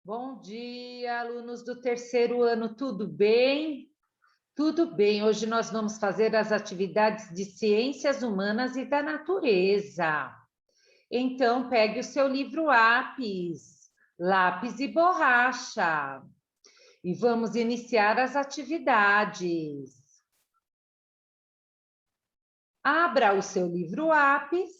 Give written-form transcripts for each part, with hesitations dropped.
Bom dia, alunos do terceiro ano, tudo bem? Tudo bem, hoje nós vamos fazer as atividades de ciências humanas e da natureza. Então, pegue o seu livro lápis e borracha, e vamos iniciar as atividades. Abra o seu livro lápis.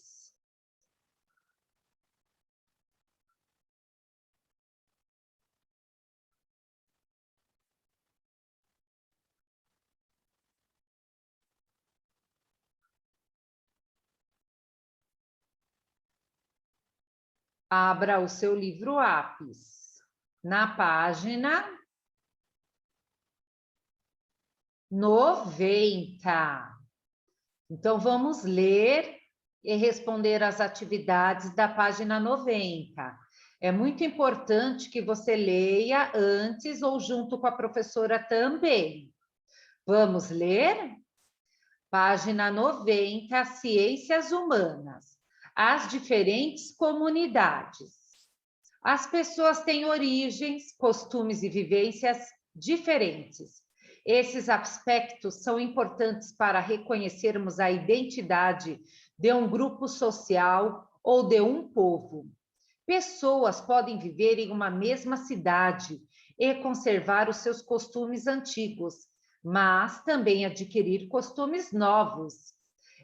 Abra o seu livro lápis na página 90. Então, vamos ler e responder às atividades da página 90. É muito importante que você leia antes ou junto com a professora também. Vamos ler? Página 90, Ciências Humanas. As diferentes comunidades. As pessoas têm origens, costumes e vivências diferentes. Esses aspectos são importantes para reconhecermos a identidade de um grupo social ou de um povo. Pessoas podem viver em uma mesma cidade e conservar os seus costumes antigos, mas também adquirir costumes novos.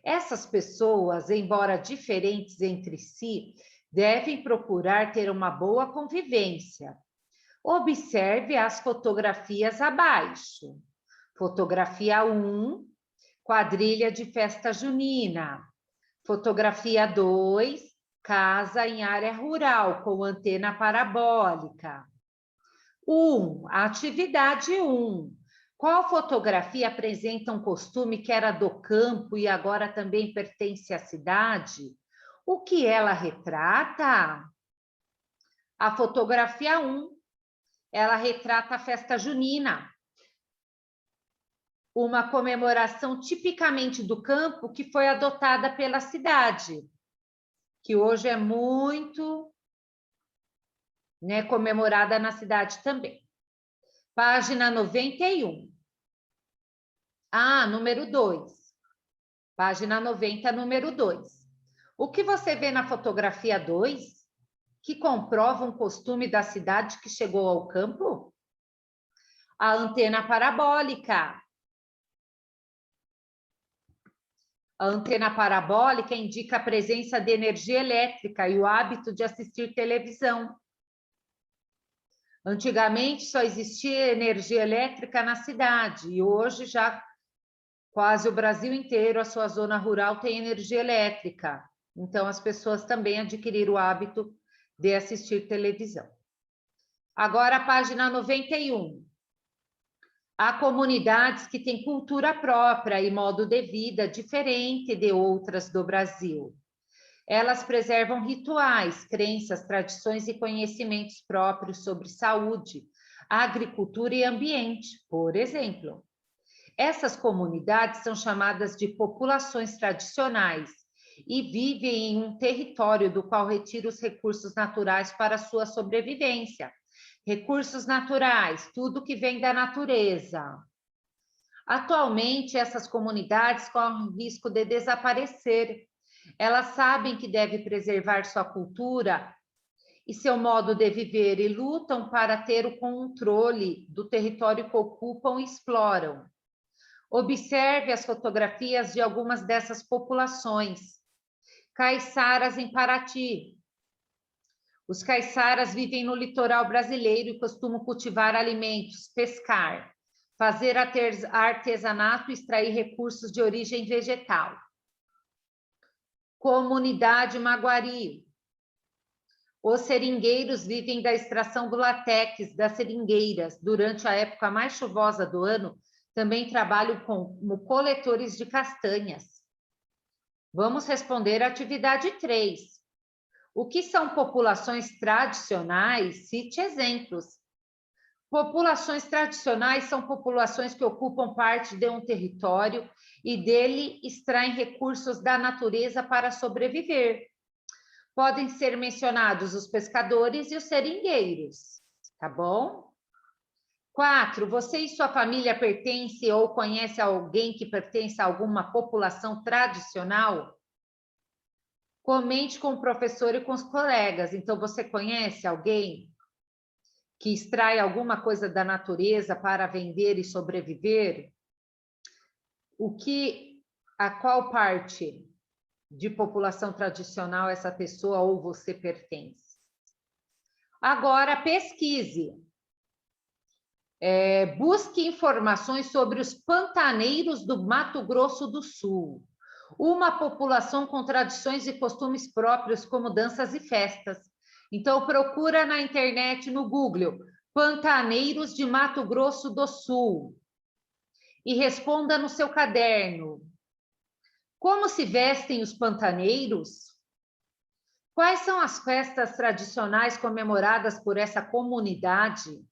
Essas pessoas, embora diferentes entre si, devem procurar ter uma boa convivência. Observe as fotografias abaixo. Fotografia 1, quadrilha de festa junina. Fotografia 2, casa em área rural com antena parabólica. Atividade 1. Qual fotografia apresenta um costume que era do campo e agora também pertence à cidade? O que ela retrata? A fotografia 1, ela retrata a festa junina, uma comemoração tipicamente do campo que foi adotada pela cidade, que hoje é muito, comemorada na cidade também. Página 91. Número 2. Página 90, número 2. O que você vê na fotografia 2 que comprova um costume da cidade que chegou ao campo? A antena parabólica. A antena parabólica indica a presença de energia elétrica e o hábito de assistir televisão. Antigamente só existia energia elétrica na cidade e hoje já quase o Brasil inteiro, a sua zona rural tem energia elétrica. Então as pessoas também adquiriram o hábito de assistir televisão. Agora a página 91. Há comunidades que têm cultura própria e modo de vida diferente de outras do Brasil. Elas preservam rituais, crenças, tradições e conhecimentos próprios sobre saúde, agricultura e ambiente, por exemplo. Essas comunidades são chamadas de populações tradicionais e vivem em um território do qual retira os recursos naturais para sua sobrevivência. Recursos naturais, tudo que vem da natureza. Atualmente, essas comunidades correm o risco de desaparecer. Elas sabem que devem preservar sua cultura e seu modo de viver e lutam para ter o controle do território que ocupam e exploram. Observe as fotografias de algumas dessas populações. Caiçaras em Paraty. Os caiçaras vivem no litoral brasileiro e costumam cultivar alimentos, pescar, fazer artesanato e extrair recursos de origem vegetal. Comunidade Maguari. Os seringueiros vivem da extração do látex das seringueiras. Durante a época mais chuvosa do ano, também trabalham como coletores de castanhas. Vamos responder a atividade 3. O que são populações tradicionais? Cite exemplos. Populações tradicionais são populações que ocupam parte de um território e dele extraem recursos da natureza para sobreviver. Podem ser mencionados os pescadores e os seringueiros. tá bom? 4, você e sua família pertencem ou conhece alguém que pertence a alguma população tradicional? Comente com o professor e com os colegas. Então, você conhece alguém que extrai alguma coisa da natureza para vender e sobreviver? A qual parte de população tradicional essa pessoa ou você pertence? Agora, pesquise. Busque informações sobre os pantaneiros do Mato Grosso do Sul. Uma população com tradições e costumes próprios, como danças e festas. Então, procura na internet, no Google, Pantaneiros de Mato Grosso do Sul. E responda no seu caderno. Como se vestem os pantaneiros? Quais são as festas tradicionais comemoradas por essa comunidade?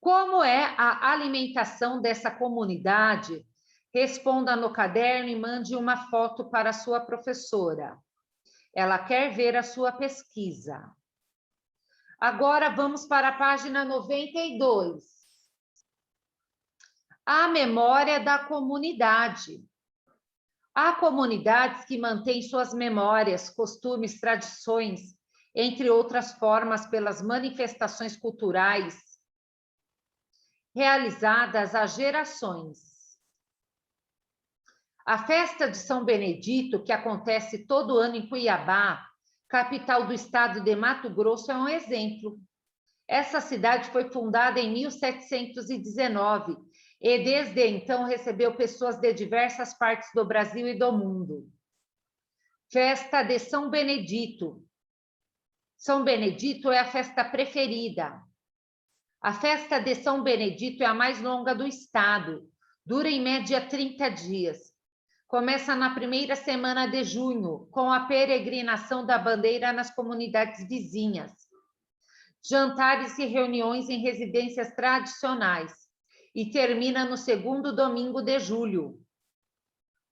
Como é a alimentação dessa comunidade? Responda no caderno e mande uma foto para a sua professora. Ela quer ver a sua pesquisa. Agora vamos para a página 92. A memória da comunidade. Há comunidades que mantêm suas memórias, costumes, tradições, entre outras formas, pelas manifestações culturais realizadas há gerações. A festa de São Benedito, que acontece todo ano em Cuiabá, capital do estado de Mato Grosso, é um exemplo. Essa cidade foi fundada em 1719 e desde então recebeu pessoas de diversas partes do Brasil e do mundo. Festa de São Benedito. São Benedito é a festa preferida. A festa de São Benedito é a mais longa do estado. Dura em média 30 dias. Começa na primeira semana de junho, com a peregrinação da bandeira nas comunidades vizinhas. Jantares e reuniões em residências tradicionais. E termina no segundo domingo de julho.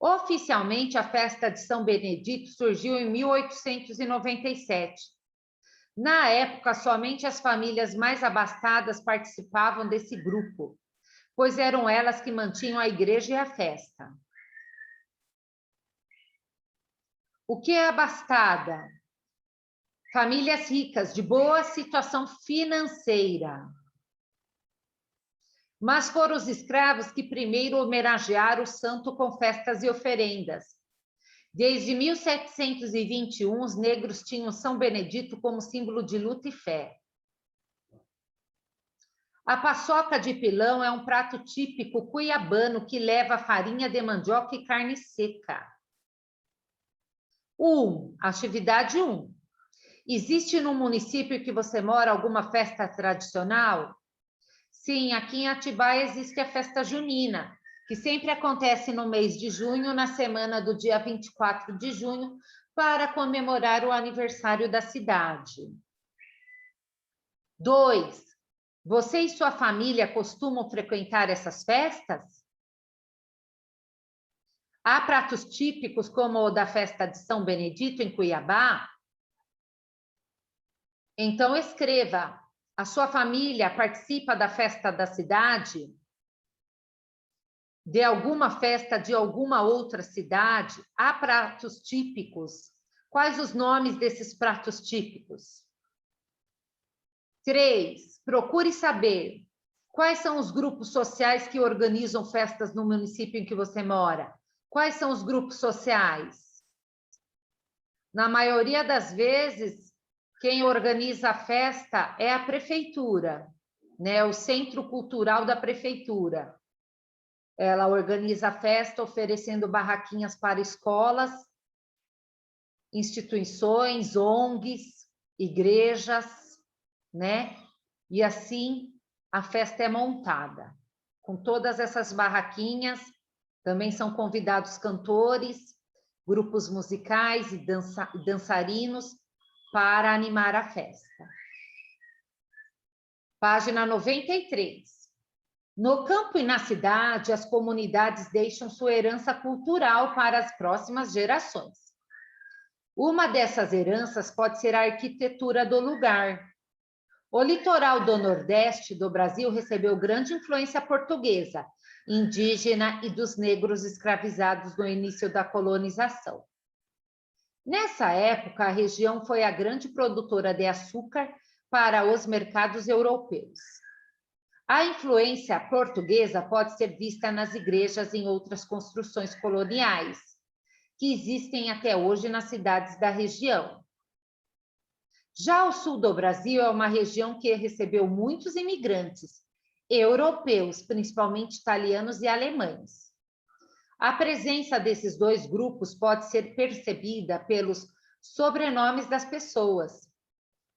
Oficialmente, a festa de São Benedito surgiu em 1897. Na época, somente as famílias mais abastadas participavam desse grupo, pois eram elas que mantinham a igreja e a festa. O que é abastada? Famílias ricas, de boa situação financeira. Mas foram os escravos que primeiro homenagearam o santo com festas e oferendas. Desde 1721, os negros tinham São Benedito como símbolo de luta e fé. A paçoca de pilão é um prato típico cuiabano que leva farinha de mandioca e carne seca. Atividade 1. Existe no município que você mora alguma festa tradicional? Sim, aqui em Atibaia existe a festa junina, que sempre acontece no mês de junho, na semana do dia 24 de junho, para comemorar o aniversário da cidade. 2. Você e sua família costumam frequentar essas festas? Há pratos típicos como o da festa de São Benedito em Cuiabá? Então escreva: a sua família participa da festa da cidade? De alguma festa de alguma outra cidade? Há pratos típicos? Quais os nomes desses pratos típicos? 3. Procure saber quais são os grupos sociais que organizam festas no município em que você mora. Quais são os grupos sociais? Na maioria das vezes, quem organiza a festa é a prefeitura, né? O centro cultural da prefeitura. Ela organiza a festa oferecendo barraquinhas para escolas, instituições, ONGs, igrejas, né? E assim a festa é montada. Com todas essas barraquinhas, também são convidados cantores, grupos musicais e dançarinos para animar a festa. Página 93. No campo e na cidade, as comunidades deixam sua herança cultural para as próximas gerações. Uma dessas heranças pode ser a arquitetura do lugar. O litoral do Nordeste do Brasil recebeu grande influência portuguesa, indígena e dos negros escravizados no início da colonização. Nessa época, a região foi a grande produtora de açúcar para os mercados europeus. A influência portuguesa pode ser vista nas igrejas e em outras construções coloniais, que existem até hoje nas cidades da região. Já o sul do Brasil é uma região que recebeu muitos imigrantes europeus, principalmente italianos e alemães. A presença desses dois grupos pode ser percebida pelos sobrenomes das pessoas,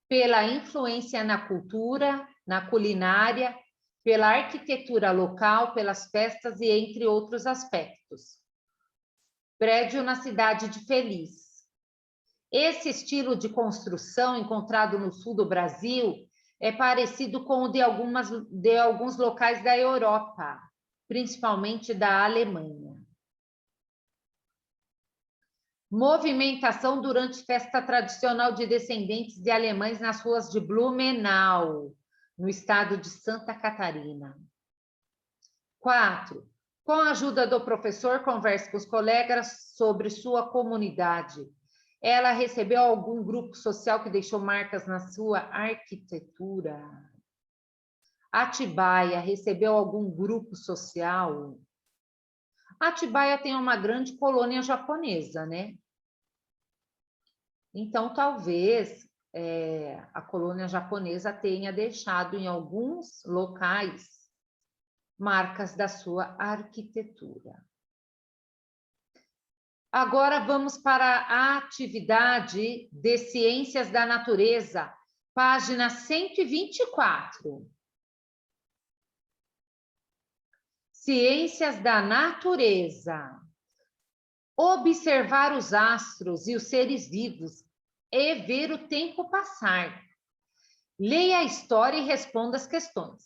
pela influência na cultura, na culinária, pela arquitetura local, pelas festas e entre outros aspectos. Prédio na cidade de Feliz. Esse estilo de construção encontrado no sul do Brasil é parecido com o de alguns locais da Europa, principalmente da Alemanha. Movimentação durante festa tradicional de descendentes de alemães nas ruas de Blumenau, no estado de Santa Catarina. 4. Com a ajuda do professor, converse com os colegas sobre sua comunidade. Ela recebeu algum grupo social que deixou marcas na sua arquitetura? Atibaia recebeu algum grupo social? Atibaia tem uma grande colônia japonesa, né? Então, talvez a colônia japonesa tenha deixado em alguns locais marcas da sua arquitetura. Agora vamos para a atividade de Ciências da Natureza, página 124. Ciências da Natureza. Observar os astros e os seres vivos e ver o tempo passar. Leia a história e responda as questões.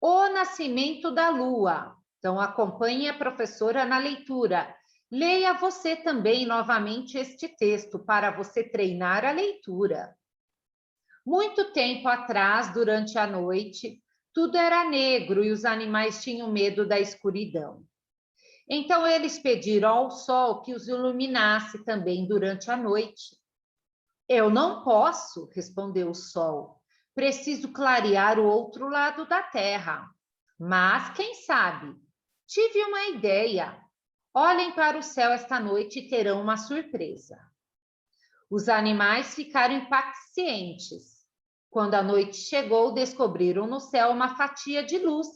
O nascimento da Lua. Então, acompanhe a professora na leitura. Leia você também novamente este texto para você treinar a leitura. Muito tempo atrás, durante a noite, tudo era negro e os animais tinham medo da escuridão. Então, eles pediram ao sol que os iluminasse também durante a noite. Eu não posso, respondeu o sol. Preciso clarear o outro lado da terra. Mas, quem sabe? Tive uma ideia. Olhem para o céu esta noite e terão uma surpresa. Os animais ficaram impacientes. Quando a noite chegou, descobriram no céu uma fatia de luz.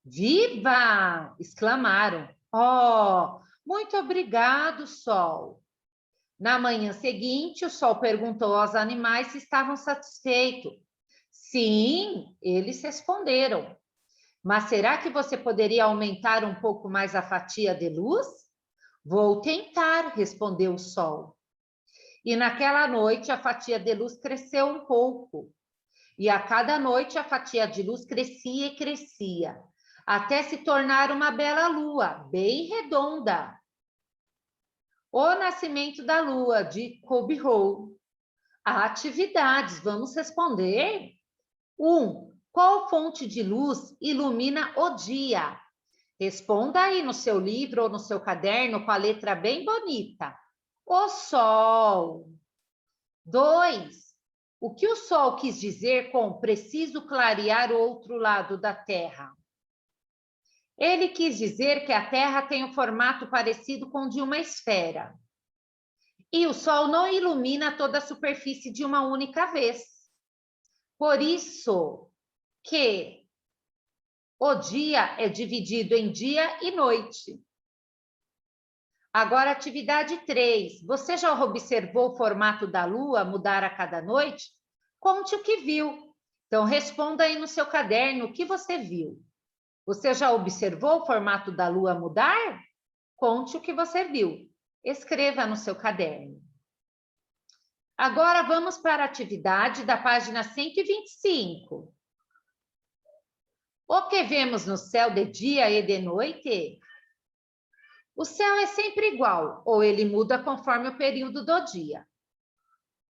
Viva! Exclamaram. Oh, muito obrigado, sol. Na manhã seguinte, o sol perguntou aos animais se estavam satisfeitos. Sim, eles responderam. Mas será que você poderia aumentar um pouco mais a fatia de luz? Vou tentar, respondeu o sol. E naquela noite a fatia de luz cresceu um pouco. E a cada noite a fatia de luz crescia e crescia, até se tornar uma bela lua, bem redonda. O nascimento da lua, de Kobe-Hou. Atividades, vamos responder? 1. Qual fonte de luz ilumina o dia? Responda aí no seu livro ou no seu caderno com a letra bem bonita. O sol. 2. O que o sol quis dizer com preciso clarear o outro lado da Terra? Ele quis dizer que a Terra tem um formato parecido com o de uma esfera. E o sol não ilumina toda a superfície de uma única vez. Por isso que o dia é dividido em dia e noite. Agora, atividade 3. Você já observou o formato da Lua mudar a cada noite? Conte o que viu. Então, responda aí no seu caderno o que você viu. Você já observou o formato da Lua mudar? Conte o que você viu. Escreva no seu caderno. Agora, vamos para a atividade da página 125. O que vemos no céu de dia e de noite? O céu é sempre igual, ou ele muda conforme o período do dia.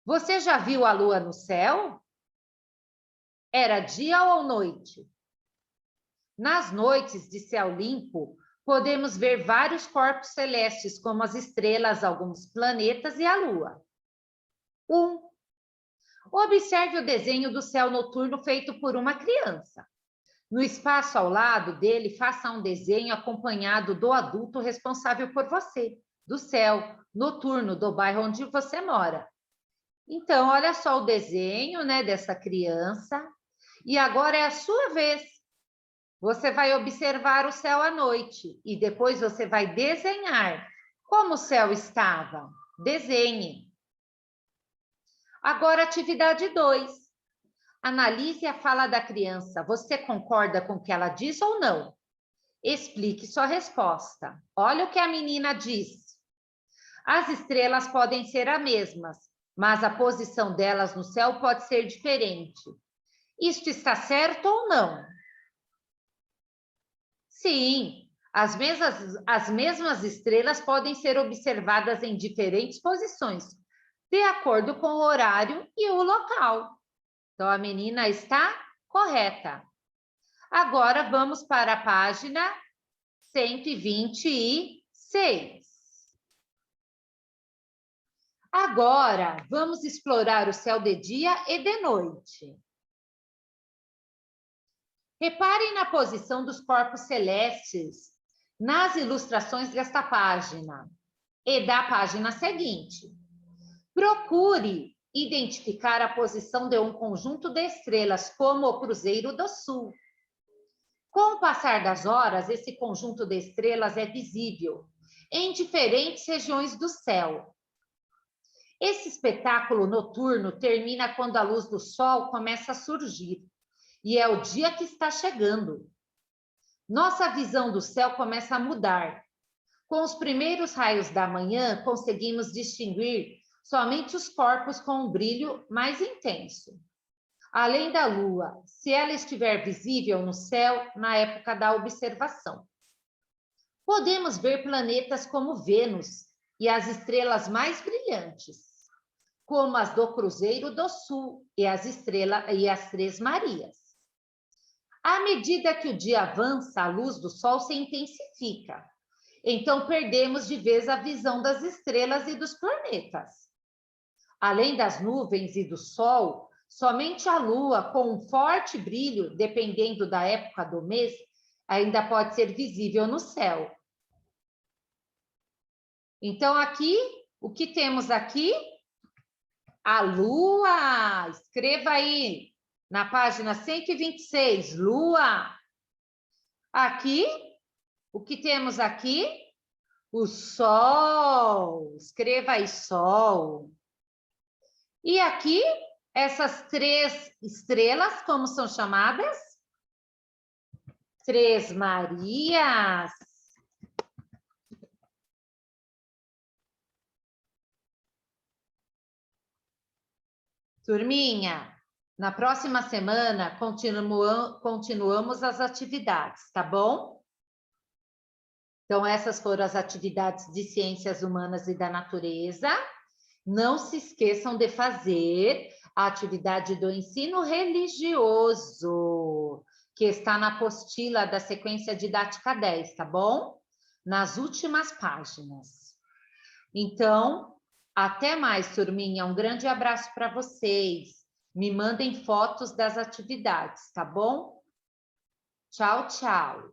Você já viu a lua no céu? Era dia ou noite? Nas noites de céu limpo, podemos ver vários corpos celestes, como as estrelas, alguns planetas e a Lua. 1. Observe o desenho do céu noturno feito por uma criança. No espaço ao lado dele, faça um desenho acompanhado do adulto responsável por você, do céu noturno do bairro onde você mora. Então, olha só o desenho, né, dessa criança. E agora é a sua vez. Você vai observar o céu à noite e depois você vai desenhar como o céu estava. Desenhe. Agora, atividade 2. Analise a fala da criança. Você concorda com o que ela diz ou não? Explique sua resposta. Olha o que a menina diz. As estrelas podem ser as mesmas, mas a posição delas no céu pode ser diferente. Isto está certo ou não? Sim, as mesmas estrelas podem ser observadas em diferentes posições, de acordo com o horário e o local. Então, a menina está correta. Agora, vamos para a página 126. Agora, vamos explorar o céu de dia e de noite. Reparem na posição dos corpos celestes nas ilustrações desta página e da página seguinte. Procure identificar a posição de um conjunto de estrelas, como o Cruzeiro do Sul. Com o passar das horas, esse conjunto de estrelas é visível em diferentes regiões do céu. Esse espetáculo noturno termina quando a luz do sol começa a surgir, e é o dia que está chegando. Nossa visão do céu começa a mudar. Com os primeiros raios da manhã, conseguimos distinguir somente os corpos com um brilho mais intenso. Além da lua, se ela estiver visível no céu na época da observação. Podemos ver planetas como Vênus e as estrelas mais brilhantes, como as do Cruzeiro do Sul e as Três Marias. À medida que o dia avança, a luz do sol se intensifica. Então, perdemos de vez a visão das estrelas e dos planetas. Além das nuvens e do sol, somente a lua, com um forte brilho, dependendo da época do mês, ainda pode ser visível no céu. Então, aqui, o que temos aqui? A lua. Escreva aí na página 126, lua. Aqui, o que temos aqui? O sol. Escreva aí, sol. E aqui, essas três estrelas, como são chamadas? Três Marias. Turminha, na próxima semana continuamos as atividades, tá bom? Então, essas foram as atividades de Ciências Humanas e da Natureza. Não se esqueçam de fazer a atividade do ensino religioso, que está na apostila da sequência didática 10, tá bom? Nas últimas páginas. Então, até mais, turminha. Um grande abraço para vocês. Me mandem fotos das atividades, tá bom? Tchau, tchau.